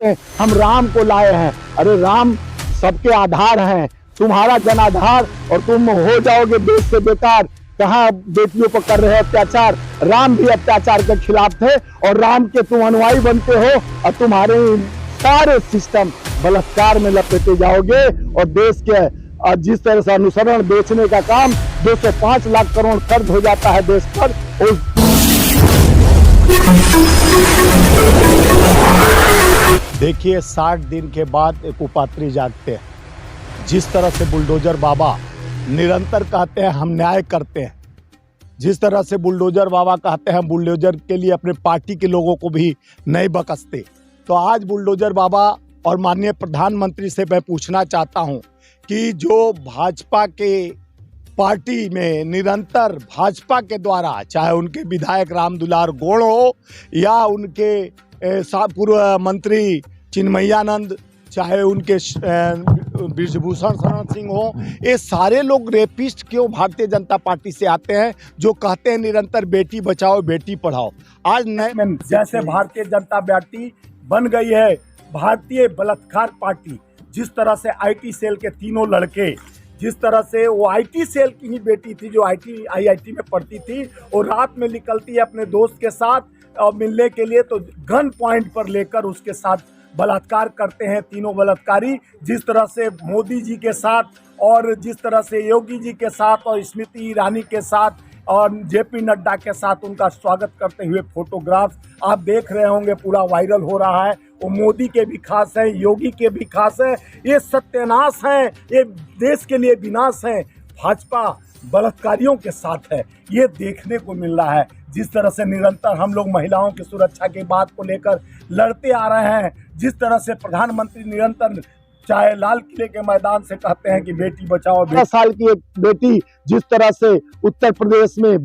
हम राम को लाए हैं। अरे राम सबके आधार हैं, तुम्हारा जनाधार, और तुम हो जाओगे देश से बेकार। कहाँ बेटियों पर कर रहे अत्याचार। राम भी अत्याचार के खिलाफ थे और राम के तुम अनुयायी बनते हो और तुम्हारे सारे सिस्टम बलात्कार में लपेटे जाओगे। और देश के जिस तरह से अनुसरण बेचने का काम 205 लाख करोड़ कर्ज हो जाता है देश पर। देखिए 60 दिन के बाद एक उपात्री जागते हैं। जिस तरह से बुलडोजर बाबा निरंतर कहते हैं हम न्याय करते हैं, जिस तरह से बुलडोजर बाबा कहते हैं बुलडोजर के लिए अपने पार्टी के लोगों को भी नहीं बकसते, तो आज बुलडोजर बाबा और माननीय प्रधानमंत्री से मैं पूछना चाहता हूं कि जो भाजपा के पार्टी में निरंतर भाजपा के द्वारा, चाहे उनके विधायक रामदुलार गौड़ हो या उनके पूर्व मंत्री चिन्मयानंद, चाहे उनके ब्रिजभूषण शरण सिंह हो, ये सारे लोग रेपिस्ट क्यों भारतीय जनता पार्टी से आते हैं जो कहते हैं निरंतर बेटी बचाओ बेटी पढ़ाओ। आज नए जैसे भारतीय जनता पार्टी बन गई है भारतीय बलात्कार पार्टी, जिस तरह से आईटी सेल के तीनों लड़के, जिस तरह से वो आईटी सेल की ही बेटी थी जो आईआईटी में पढ़ती थी और रात में निकलती है अपने दोस्त के साथ मिलने के लिए, तो गन पॉइंट पर लेकर उसके साथ बलात्कार करते हैं तीनों बलात्कारी। जिस तरह से मोदी जी के साथ और जिस तरह से योगी जी के साथ और स्मृति ईरानी के साथ और जेपी नड्डा के साथ उनका स्वागत करते हुए फोटोग्राफ्स आप देख रहे होंगे, पूरा वायरल हो रहा है। वो मोदी के भी खास हैं, योगी के भी खास हैं। ये सत्यानाश हैं, ये देश के लिए विनाश हैं। भाजपा बलात्कारियों के साथ है, ये देखने को मिल रहा है। जिस तरह से निरंतर हम लोग महिलाओं की सुरक्षा की बात को लेकर लड़ते आ रहे हैं, जिस तरह से प्रधानमंत्री निरंतर चाहे लाल किले के मैदान से कहते हैं कि बेटी बचाओ। 10 साल की एक बेटी जिस तरह से उत्तर प्रदेश में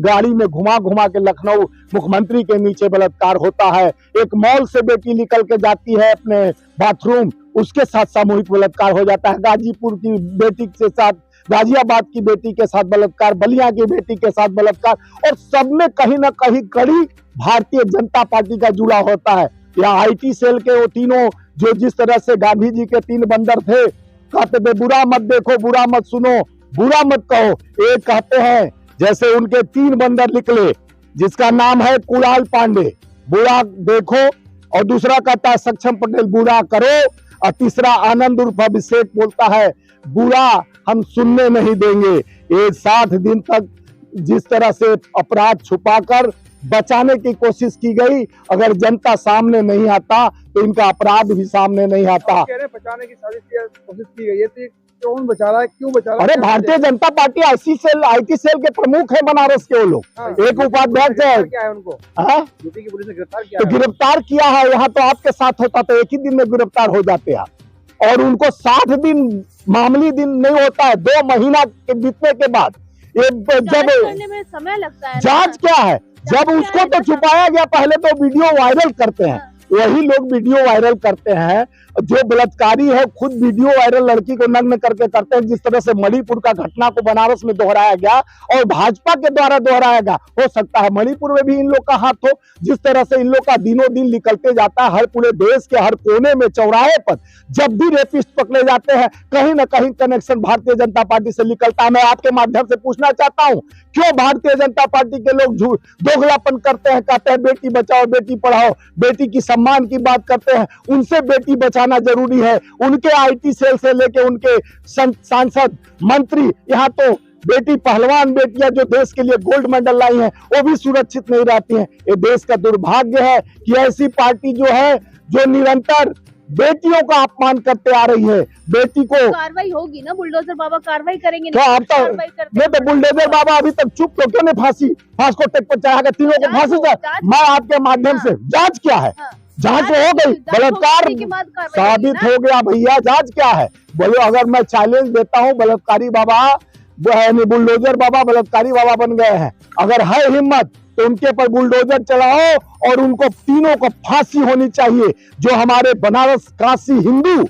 गाड़ी में घुमा घुमा के लखनऊ मुख्यमंत्री के नीचे बलात्कार होता है। एक मॉल से बेटी निकल के जाती है अपने बाथरूम, उसके साथ सामूहिक बलात्कार हो जाता है। गाजीपुर की बेटी के साथ, गाजियाबाद की बेटी के साथ बलात्कार, बलिया की बेटी के साथ बलात्कार, और सब में कहीं ना कहीं कड़ी भारतीय जनता पार्टी का जुड़ा होता है। या आईटी सेल के वो तीनों जो जिस तरह से गांधी जी के 3 बंदर थे, कहते थे बुरा मत देखो, बुरा मत सुनो, बुरा मत कहो। एक कहते हैं जैसे उनके 3 बंदर निकले, जिसका नाम है कुणाल पांडे, बुरा देखो, और दूसरा कहता है सक्षम पटेल बुरा करो, और तीसरा आनंद उर्फ अभिषेक बोलता है बुरा हम सुनने नहीं देंगे। ये 60 दिन तक जिस तरह से अपराध छुपाकर बचाने की कोशिश की गई, अगर जनता सामने नहीं आता तो इनका अपराध भी सामने नहीं आता। बचाने की कोशिश की गई है, तो कौन बचा रहा है, क्यों बचा रहा है? अरे Bharatiya Janata party IT cell के प्रमुख है बनारस के वो लोग। हाँ, एक उपाध्यक्ष है। क्या है उनको यूपी की पुलिस ने गिरफ्तार किया तो गिरफ्तार किया है। यहाँ तो आपके साथ होता तो एक ही दिन में गिरफ्तार हो जाते आप, और उनको 60 दिन मामूली दिन नहीं होता है, 2 महीना के बीतने के बाद जब करने में समय लगता है। जांच क्या है, जब उसको तो छुपाया गया, पहले तो वीडियो वायरल करते हैं, वही लोग वीडियो वायरल करते हैं। जो बलात्कारी है खुद वीडियो वायरल लड़की को नग्न करके करते हैं। जिस तरह से मणिपुर का घटना को बनारस में दोहराया गया और भाजपा के द्वारा दोहराया गया, हो सकता है मणिपुर में भी इन लोग का हाथ हो। जिस तरह से इन लोग का दिनों दिन निकलते जाता है, हर पूरे देश के हर कोने में चौराहे पर जब भी रेपिस्ट पकड़े जाते हैं, कहीं ना कहीं कनेक्शन भारतीय जनता पार्टी से निकलता है। मैं आपके माध्यम से पूछना चाहता हूं, क्यों भारतीय जनता पार्टी के लोग दोगलापन करते हैं, कहते हैं बेटी बचाओ बेटी पढ़ाओ, बेटी की सम्मान की बात करते हैं। उनसे बेटी बचाना जरूरी है। उनके आईटी सेल से लेके उनके सांसद मंत्री, यहाँ तो बेटी पहलवान बेटियां जो देश के लिए गोल्ड मेडल लाई हैं वो भी सुरक्षित नहीं रहती हैं। ये देश का दुर्भाग्य है कि ऐसी पार्टी जो है जो निरंतर बेटियों का अपमान करते आ रही है। बेटी को कार्रवाई होगी ना, बुलडोजर बाबा कार्रवाई करेंगे। तो आप तो नहीं तो बुलडोजर बाबा अभी तक चुप तो क्यों नहीं, फांस को टेक पर चढ़ा कर तीनों को फांसी जाए। मैं आपके माध्यम से, जांच क्या है, जांच हो गई, बलात्कार साबित हो गया भैया, जांच क्या है बोलो। अगर मैं चैलेंज देता हूँ, बलात्कारी बाबा बुलडोजर बाबा बलात्कारी बाबा बन गए हैं, अगर है हिम्मत तो उनके पर बुलडोजर चलाओ और उनको तीनों को फांसी होनी चाहिए। जो हमारे बनारस काशी हिंदू,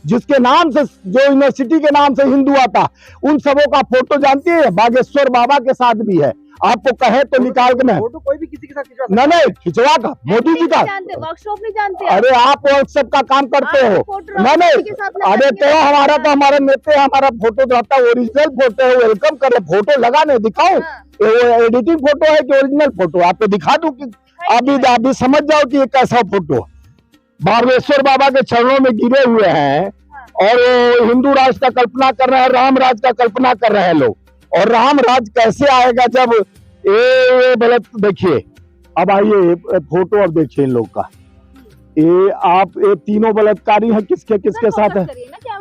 जिसके नाम से, जो यूनिवर्सिटी के नाम से हिंदू आता, उन सबों का फोटो जानती है, बागेश्वर बाबा के साथ भी है। आपको कहे तो निकाल के मैं फोटो कोई भी किसी के साथ खिंचवा सकता नहीं नहीं खिंचवा का मोदी जी का। जानते वर्कशॉप नहीं जानते अरे आप व्हाट्सएप का काम करते आप हो। फोटो नहीं नहीं किसी के साथ लगा अरे के तो हमारा तो हमारे नेता हमारा फोटो रहता है, ओरिजिनल फोटो है, वेलकम करे, फोटो लगा नहीं दिखाओ, हाँ। वो एडिटिंग फोटो है कि ओरिजिनल फोटो, आपको दिखा दूं कि अभी समझ जाओ कि ये कैसा फोटो। बागेश्वर बाबा के चरणों में गिरे हुए हैं और वो हिंदू राज का कल्पना कर रहे हैं, राम राज का कल्पना कर रहे हैं लोग। और राम राज कैसे आएगा जब ये गलत। देखिए अब आइए फोटो अब देखिए इन लोग का, ये तीनों बलात्कारी हैं, किसके किसके साथ है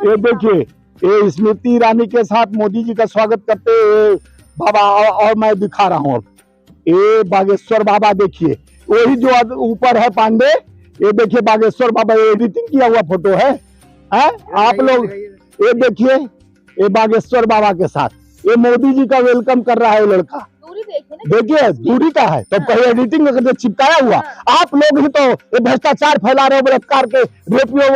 ये देखिए। ये स्मृति ईरानी के साथ मोदी जी का स्वागत करते बाबा, और मैं दिखा रहा हूँ अब ये बागेश्वर बाबा देखिए, वही जो ऊपर है पांडे, ये देखिए बागेश्वर बाबा, ये एडिटिंग किया हुआ फोटो है आप लोग ये देखिए, ये बागेश्वर बाबा के साथ ये मोदी जी का वेलकम कर रहा है लड़का, दूरी देखिए देखिए दूरी का है तो कहीं एडिटिंग में चिपकाया हुआ। आप लोग ही तो ये भ्रष्टाचार फैला रहे हो, बलात्कार के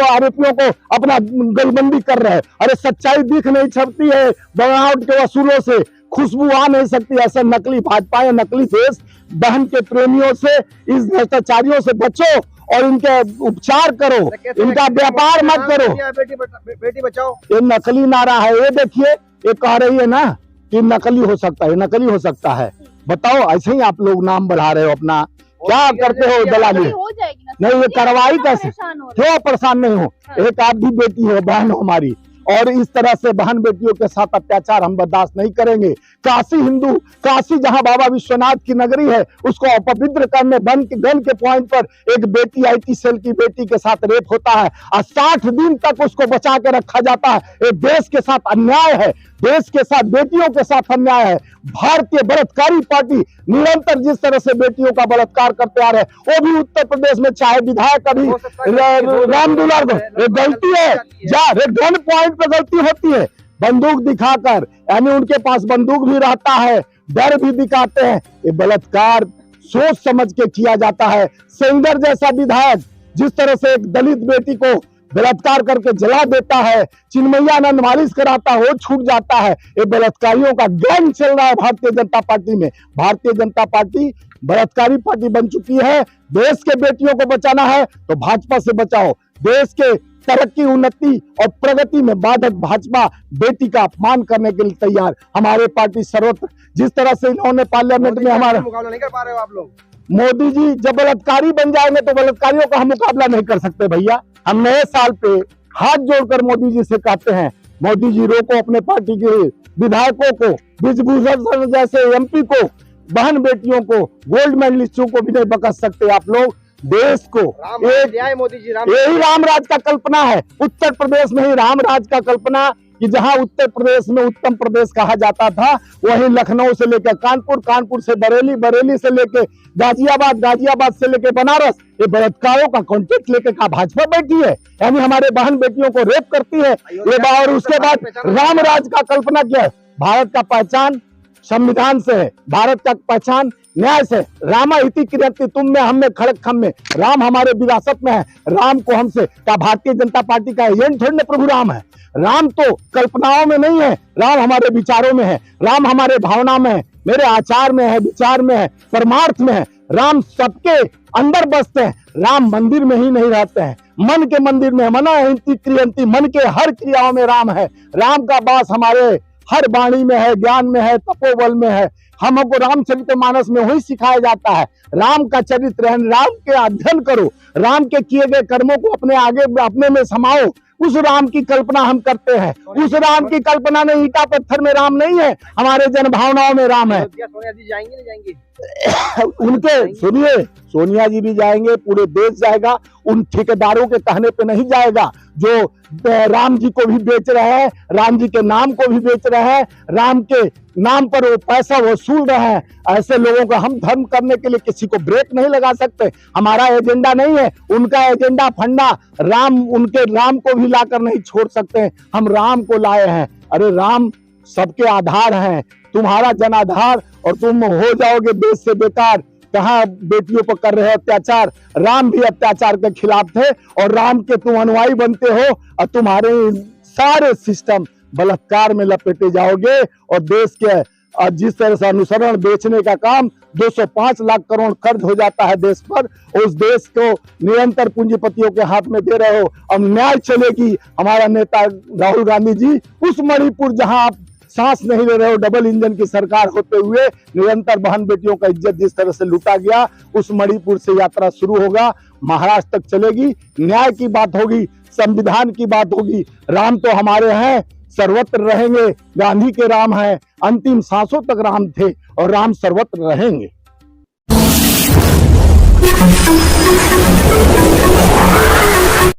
आरोपियों को अपना गलबंदी कर रहे हैं। अरे सच्चाई दिख नहीं सकती है, बनावट के वसूलों से खुशबू आ नहीं सकती। ऐसा नकली भाजपा या नकली देश बहन के प्रेमियों से, इस भ्रष्टाचारियों से बचो और इनके उपचार करो, इनका व्यापार मत करो। बेटी बचाओ ये नकली नारा है, ये देखिए ये कह रही है ना कि नकली हो सकता है, नकली हो सकता है। बताओ ऐसे ही आप लोग नाम बढ़ा रहे हो अपना, क्या करते हो दलाली। हो जाएगी ना, नहीं ये कार्रवाई कैसे, परेशान हो क्यों परेशान नहीं हो, एक आप भी बेटी हो, बहन हो हमारी, और इस तरह से बहन बेटियों के साथ अत्याचार हम बर्दाश्त नहीं करेंगे। काशी हिंदू, काशी जहां बाबा विश्वनाथ की नगरी है, उसको अपवित्र करने गन के पॉइंट पर एक बेटी IT सेल की बेटी के साथ रेप होता है और 60 दिन तक उसको बचा के रखा जाता है। ये देश के साथ अन्याय है, देश के साथ बेटियों के साथ अन्याय है। भारतीय बलात्कारी पार्टी निरंतर जिस तरह से बेटियों का बलात्कार करते आ रहे हैं, वो भी उत्तर प्रदेश में चाहे विधायक अभी राम दुलार को गलती है, गन पॉइंट पे गलती होती है, बंदूक दिखाकर, यानी उनके पास बंदूक भी रहता है, डर भी दिखाते हैं। ये बलात्कार सोच समझ के किया जाता है। सेंगर जैसा विधायक जिस तरह से एक दलित बेटी को बलात्कार करके जला देता है, चिन्मयानंद मालिश कराता है, वो छूट जाता है। ये बलात्कारियों का गैंग चल रहा है भारतीय जनता पार्टी में। भारतीय जनता पार्टी बलात्कारी पार्टी बन चुकी है। देश के बेटियों को बचाना है तो भाजपा से बचाओ। देश के तरक्की, उन्नति और प्रगति में बाधक भाजपा बेटी का अपमान करने के लिए तैयार। हमारे पार्टी सर्वत्र, जिस तरह से इन्होंने पार्लियामेंट में हमारा मुकाबला नहीं कर पा रहे हो आप लोग। मोदी जी जब बलात्कारी बन जाएंगे तो बलात्कारियों का हम मुकाबला नहीं कर सकते भैया। हम नए साल पे हाथ जोड़कर मोदी जी से कहते हैं, मोदी जी रोको अपने पार्टी के विधायकों को, ब्रिजभूषण जैसे MP को, बहन बेटियों को, गोल्ड मेडलिस्टों को भी नहीं बकस सकते आप लोग। देश को एक मोदी जी यही राम राज का कल्पना है। उत्तर प्रदेश में ही राम राज का कल्पना, कि जहां उत्तर प्रदेश में उत्तम प्रदेश कहा जाता था, वहीं लखनऊ से लेकर कानपुर, कानपुर से बरेली, बरेली से लेकर गाजियाबाद, गाजियाबाद से लेकर बनारस, ये बलात्कारों का कॉन्टेक्ट लेकर का भाजपा बैठी है, यानी हमारे बहन बेटियों को रेप करती है ये। और उसके बाद राम राज का कल्पना क्या है? भारत का पहचान संविधान से है, भारत का पहचान न्याय से। रामा इति क्रियति तुम में हम में खड़क खम में, राम हमारे विरासत में है। राम को हमसे क्या भारतीय जनता पार्टी का एजेंट थोड़ी ना प्रभु राम है। राम तो कल्पनाओं में नहीं है, राम हमारे विचारों में है, राम हमारे भावना में है, मेरे आचार में है, विचार में है, परमार्थ में है। राम सबके अंदर बसते हैं, राम मंदिर में ही नहीं रहते हैं, मन के मंदिर में। मना इति क्रियंती, मन के हर क्रियाओं में राम है। राम का वास हमारे हर वाणी में है, ज्ञान में है, तपोबल में है। हमको रामचरितमानस में वही सिखाया जाता है। राम का चरित्र है, राम के अध्ययन करो, राम के किए गए कर्मों को अपने आगे अपने में समाओ। उस राम की कल्पना हम करते हैं। उस राम की कल्पना नहीं, ईटा पत्थर में राम नहीं है, हमारे जन भावनाओं में राम है। सोनिया जी जाएंगे नहीं जाएंगे? उनके सुनिए, सोनिया जी भी जाएंगे, पूरे देश जाएगा। उन ठेकेदारों के कहने पे नहीं जाएगा जो राम जी को भी बेच रहे हैं, राम जी के नाम को भी बेच रहे हैं, राम के नाम पर वो पैसा वसूल रहे हैं। ऐसे लोगों का हम धर्म करने के लिए किसी को ब्रेक नहीं लगा सकते। हमारा एजेंडा नहीं है, उनका एजेंडा फंडा राम, उनके राम को भी लाकर नहीं छोड़ सकते। हम राम को लाए हैं। अरे राम सबके आधार हैं, तुम्हारा जनाधार, और तुम हो जाओगे देश से बेकार। कहाँ बेटियों पर कर रहे हो अत्याचार? राम भी अत्याचार के खिलाफ थे और राम के तुम अनुयायी बनते हो और तुम्हारे सारे सिस्टम बलात्कार में लपेटे जाओगे और देश के जिस तरह से अनुसरण बेचने का काम 205 लाख करोड़ खर्च हो जाता है देश पर, उस देश को निरंतर पूंजीपतियों के हाथ में दे रहे हो। अब न्याय चलेगी। हमारा नेता राहुल गांधी जी, उस मणिपुर जहां आप सांस नहीं ले रहे हो, डबल इंजन की सरकार होते हुए निरंतर बहन बेटियों का इज्जत जिस तरह से लूटा गया, उस मणिपुर से यात्रा शुरू होगा, महाराष्ट्र तक चलेगी। न्याय की बात होगी, संविधान की बात होगी। राम तो हमारे हैं, सर्वत्र रहेंगे। गांधी के राम हैं, अंतिम सांसों तक राम थे और राम सर्वत्र रहेंगे।